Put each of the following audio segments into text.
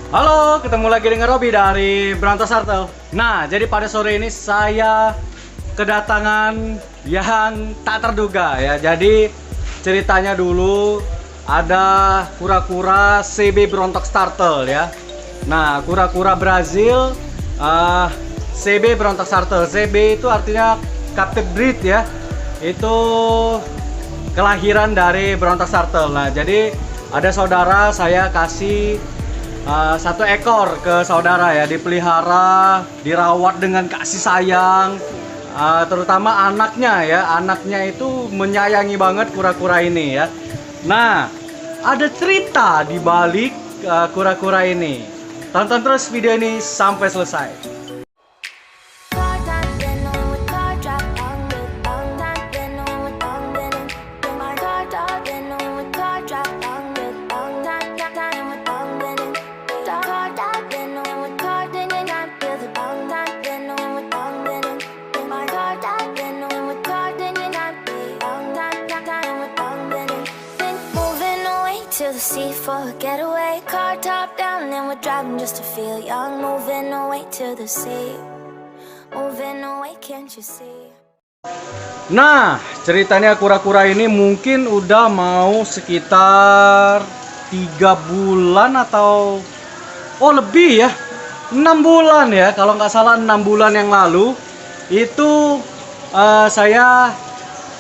Halo, ketemu lagi dengan Robi dari Brantos Artel. Nah, jadi pada sore ini saya kedatangan yang tak terduga ya. Jadi ceritanya dulu ada kura-kura CB Brontox Turtle ya. Nah, kura-kura Brazil CB Brontox Turtle. CB itu artinya captive breed ya. Itu kelahiran dari Brontox Turtle. Nah, jadi ada saudara saya kasih satu ekor ke saudara ya, dipelihara, dirawat dengan kasih sayang, terutama anaknya ya, anaknya itu menyayangi banget kura-kura ini ya. Nah, ada cerita di balik kura-kura ini. Tonton terus video ini sampai selesai. To the sea for a getaway, car top down and we're driving just to feel young. Moving away to the sea, moving away, can't you see? Nah, ceritanya kura-kura ini mungkin udah mau sekitar 3 bulan atau lebih ya, 6 bulan ya, kalau nggak salah 6 bulan yang lalu itu saya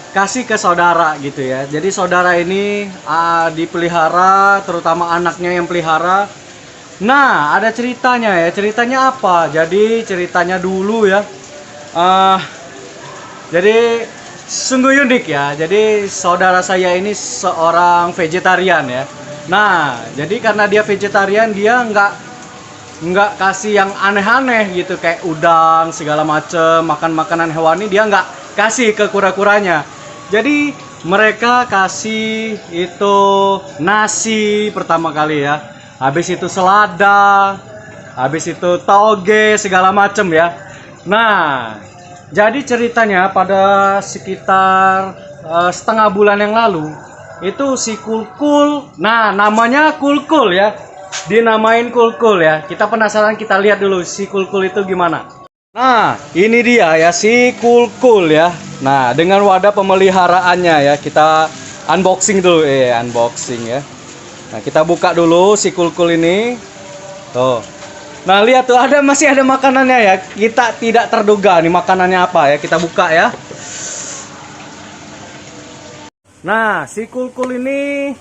kasih ke saudara gitu ya. Jadi saudara ini dipelihara, terutama anaknya yang pelihara. Nah, ada ceritanya ya. Ceritanya apa? Jadi ceritanya dulu ya. Jadi sungguh unik ya. Jadi saudara saya ini seorang vegetarian ya. Nah, jadi karena dia vegetarian, dia nggak kasih yang aneh-aneh gitu kayak udang segala macem, makan makanan hewani dia nggak kasih ke kura-kuranya. Jadi mereka kasih itu nasi pertama kali ya, habis itu selada, habis itu toge segala macem ya. Nah, jadi ceritanya pada sekitar setengah bulan yang lalu itu si Kulkul, nah namanya Kulkul ya, dinamain Kulkul ya. Kita penasaran, kita lihat dulu si Kulkul itu gimana. Nah, ini dia ya si Kulkul ya. Nah, dengan wadah pemeliharaannya ya, kita unboxing dulu unboxing ya. Nah, kita buka dulu si Kulkul ini. Tuh. Nah, lihat tuh masih ada makanannya ya. Kita tidak terduga nih makanannya apa ya. Kita buka ya. Nah, si Kulkul ini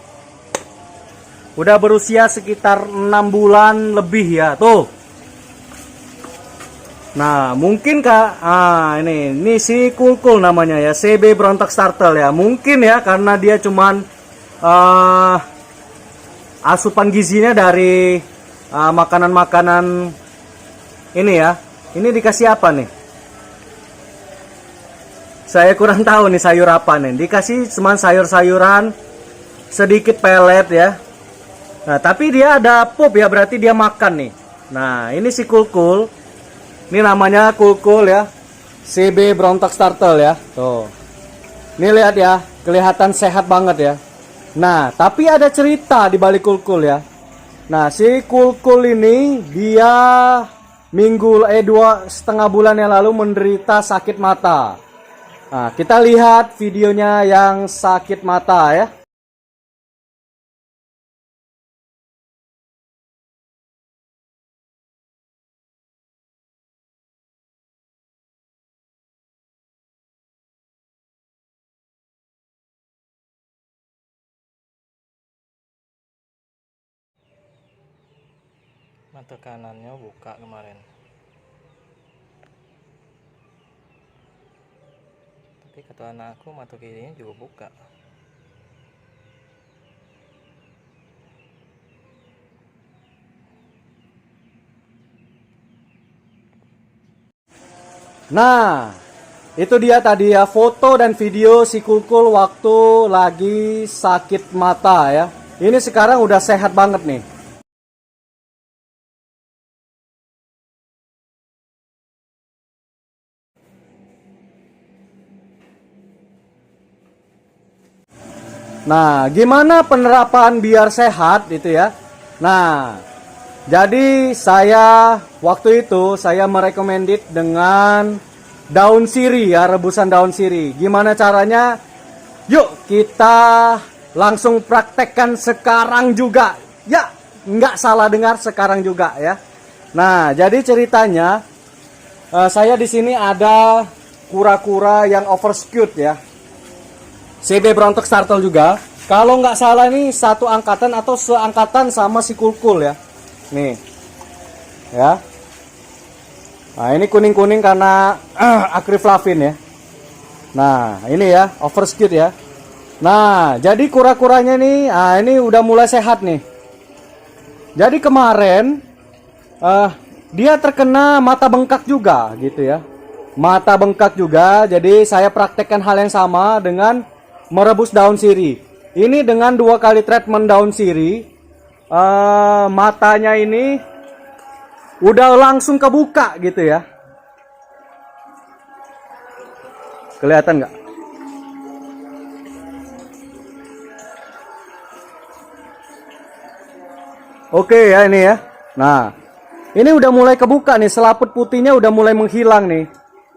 udah berusia sekitar 6 bulan lebih ya. Tuh. Nah, mungkin ini si Kulkul namanya ya, CB Brontox Turtle ya. Mungkin ya karena dia cuman asupan gizinya dari makanan-makanan ini ya. Ini dikasih apa nih? Saya kurang tahu nih sayur apa nih. Dikasih cuman sayur-sayuran, sedikit pelet ya. Nah, tapi dia ada pup ya, berarti dia makan nih. Nah, ini si Kulkul. Ini namanya Kulkul ya, CB Brontox Turtle ya. Tuh. Ini lihat ya, kelihatan sehat banget ya. Nah, tapi ada cerita di balik Kulkul ya. Nah, si Kulkul ini dia 2,5 bulan yang lalu menderita sakit mata. Nah, kita lihat videonya yang sakit mata ya. Mata kanannya buka kemarin, tapi kata anakku mata kirinya juga buka. Nah, itu dia tadi ya foto dan video si Kulkul waktu lagi sakit mata ya. Ini sekarang udah sehat banget nih. Nah, gimana penerapan biar sehat itu ya? Nah, Jadi saya waktu itu saya merekomended dengan daun sirih ya, rebusan daun sirih. Gimana caranya? Yuk kita langsung praktekkan sekarang juga. Ya, nggak salah dengar, sekarang juga ya. Nah, jadi ceritanya saya di sini ada kura-kura yang overskewed ya. CB Brontok Startle juga. Kalau nggak salah ini satu angkatan atau seangkatan sama si Kulkul ya. Nih, ya. Nah ini kuning-kuning karena akriflavin ya. Nah ini ya overskewed ya. Nah jadi kura-kuranya nih, ini udah mulai sehat nih. Jadi kemarin dia terkena mata bengkak juga gitu ya. Mata bengkak juga. Jadi saya praktekkan hal yang sama dengan merebus daun sirih. Ini dengan 2 kali treatment daun sirih. Matanya ini udah langsung kebuka gitu ya. Kelihatan nggak? Oke ya ini ya. Nah ini udah mulai kebuka nih, selaput putihnya udah mulai menghilang nih.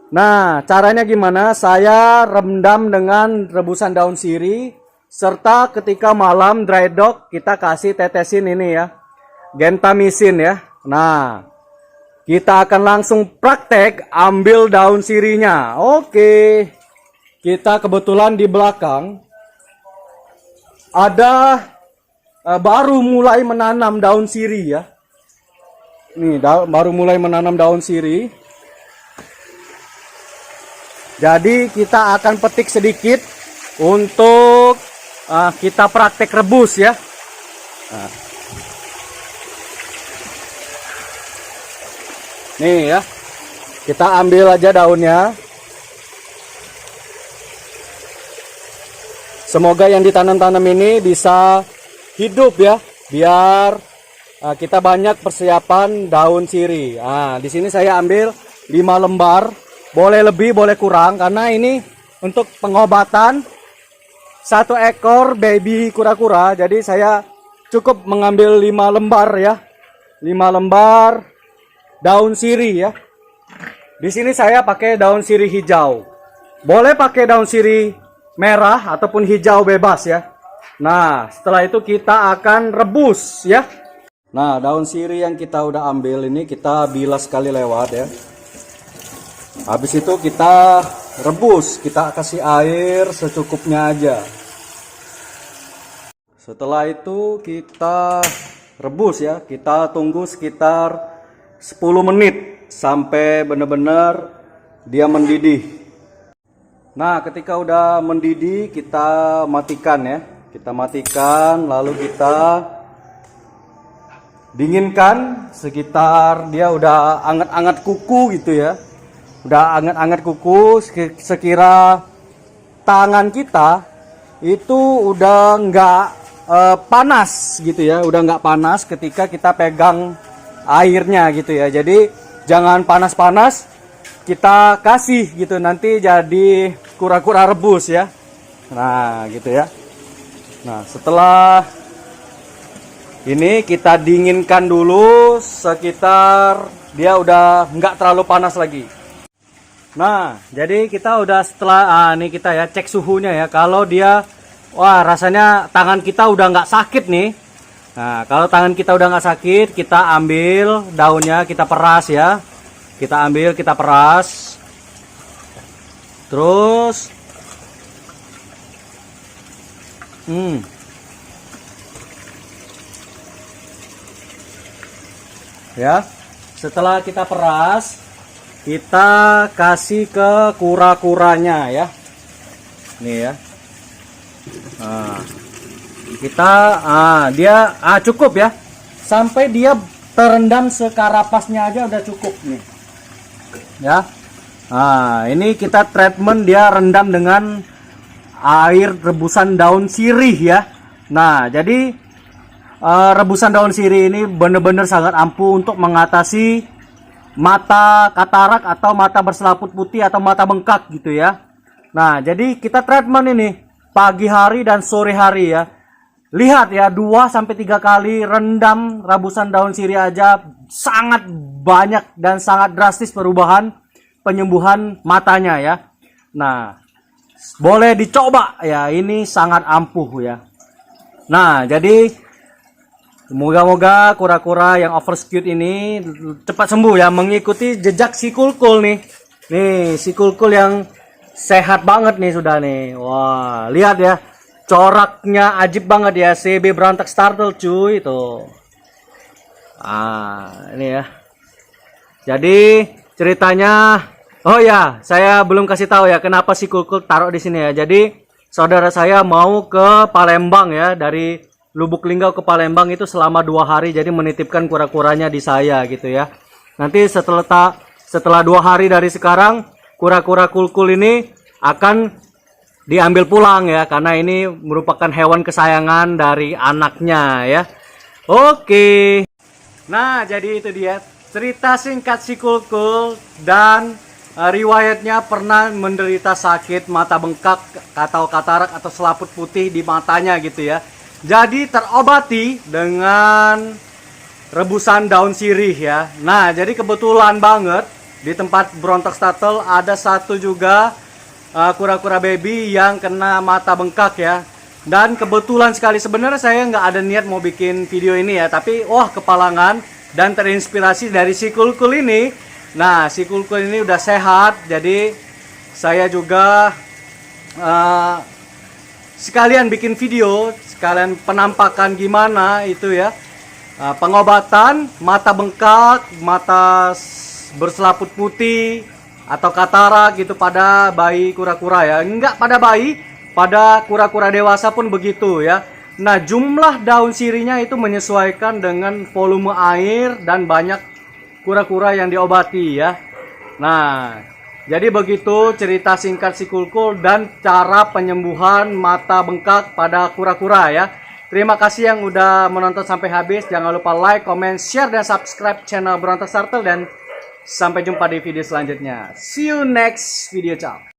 Nah caranya gimana? Saya rendam dengan rebusan daun sirih. Serta ketika malam dry dock kita kasih tetesin ini ya, gentamisin ya. Nah kita akan langsung praktek ambil daun sirihnya. Oke, kita kebetulan di belakang ada baru mulai menanam daun sirih ya. Nih baru mulai menanam daun sirih. Jadi kita akan petik sedikit untuk kita praktek rebus ya. Nah. Nih ya, kita ambil aja daunnya. Semoga yang ditanam-tanam ini bisa hidup ya, biar kita banyak persiapan daun sirih. Nah, di sini saya ambil 5 lembar, boleh lebih, boleh kurang, karena ini untuk pengobatan 1 ekor baby kura-kura. Jadi saya cukup mengambil 5 lembar ya. 5 lembar daun sirih ya. Di sini saya pakai daun sirih hijau. Boleh pakai daun sirih merah ataupun hijau bebas ya. Nah, setelah itu kita akan rebus ya. Nah, daun sirih yang kita udah ambil ini kita bilas sekali lewat ya. Habis itu kita rebus, kita kasih air secukupnya aja. Setelah itu kita rebus ya, kita tunggu sekitar 10 menit sampai benar-benar dia mendidih. Nah, ketika udah mendidih kita matikan ya. Kita matikan lalu kita dinginkan sekitar dia udah anget-anget kuku gitu ya. Udah anget-anget kuku, sekira tangan kita itu udah nggak panas gitu ya, udah nggak panas ketika kita pegang airnya gitu ya. Jadi jangan panas-panas, kita kasih gitu, nanti jadi kura-kura rebus ya. Nah gitu ya. Nah setelah ini kita dinginkan dulu sekitar dia udah nggak terlalu panas lagi. Nah jadi kita udah setelah ini kita ya cek suhunya ya. Kalau dia wah rasanya tangan kita udah nggak sakit nih. Nah kalau tangan kita udah nggak sakit, kita ambil daunnya, kita peras ya. Kita ambil, kita peras. Terus ya, setelah kita peras, kita kasih ke kura-kuranya ya. Nih ya. Nah, kita dia cukup ya. Sampai dia terendam sekarapasnya aja udah cukup nih. Ya. Nah, ini kita treatment dia rendam dengan air rebusan daun sirih ya. Nah, jadi rebusan daun sirih ini benar-benar sangat ampuh untuk mengatasi mata katarak atau mata berselaput putih atau mata bengkak gitu ya. Nah, jadi kita treatment ini pagi hari dan sore hari ya. Lihat ya, 2 sampai 3 kali rendam rebusan daun sirih aja sangat banyak dan sangat drastis perubahan penyembuhan matanya ya. Nah, boleh dicoba ya, ini sangat ampuh ya. Nah, jadi moga-moga kura-kura yang overscute ini cepat sembuh ya, mengikuti jejak si Kulkul nih. Nih, si Kulkul yang sehat banget nih sudah nih. Wah, lihat ya. Coraknya ajib banget ya, CB Berantax Turtle cuy itu. Ini ya. Jadi ceritanya, oh ya, saya belum kasih tahu ya kenapa si Kulkul taruh di sini ya. Jadi saudara saya mau ke Palembang ya, dari Lubuk Linggau ke Palembang itu selama 2 hari, jadi menitipkan kura-kuranya di saya gitu ya. Nanti setelah 2 hari dari sekarang, kura-kura Kulkul ini akan diambil pulang ya, karena ini merupakan hewan kesayangan dari anaknya ya. Oke. Nah, jadi itu dia cerita singkat si Kulkul dan riwayatnya pernah menderita sakit mata bengkak atau katarak atau selaput putih di matanya gitu ya. Jadi terobati dengan rebusan daun sirih ya. Nah, jadi kebetulan banget di tempat Berantax Turtle ada satu juga kura-kura baby yang kena mata bengkak ya. Dan kebetulan sekali, sebenarnya saya nggak ada niat mau bikin video ini ya, tapi wah kepalangan dan terinspirasi dari si Kulkul ini. Nah, si Kulkul ini udah sehat, jadi saya juga sekalian bikin video, sekalian penampakan gimana itu ya, pengobatan mata bengkak, mata berselaput putih atau katarak gitu pada bayi kura-kura ya. Enggak pada bayi, pada kura-kura dewasa pun begitu ya. Nah, jumlah daun sirihnya itu menyesuaikan dengan volume air dan banyak kura-kura yang diobati ya. Nah, jadi begitu cerita singkat si Kulkul dan cara penyembuhan mata bengkak pada kura-kura ya. Terima kasih yang udah menonton sampai habis. Jangan lupa like, comment, share, dan subscribe channel Berantax Turtle. Dan sampai jumpa di video selanjutnya. See you next video, ciao.